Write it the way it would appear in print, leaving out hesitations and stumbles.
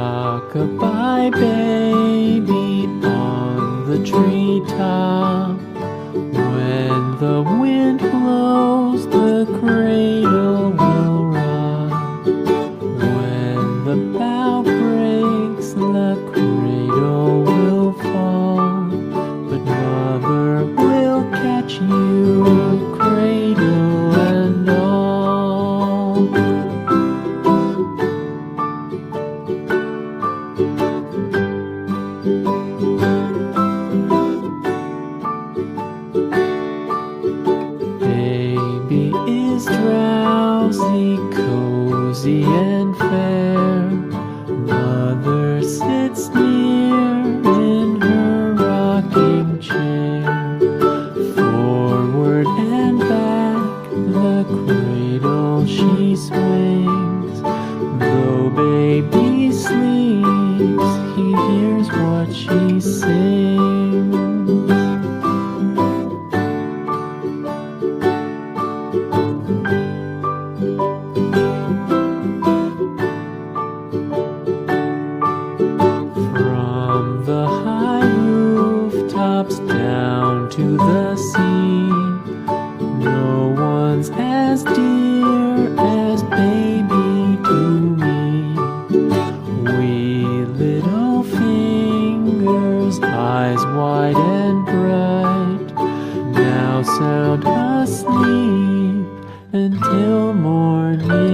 Rock-a-bye baby on the treetop. When the wind blows, the cradle will rock. When the bough breaks, the cradle will fall. But mother will catch you, cradle and all. Baby is drowsy, cozy and fair. Mother sits near in her rocking chair. Forward and back, the cradle she swings. Though baby sleeps, he hears what she sings. From the high rooftops down to the sea, no one's as dear as baby to me. Wee little fingers, eyes wide and bright, now sound asleep until morning.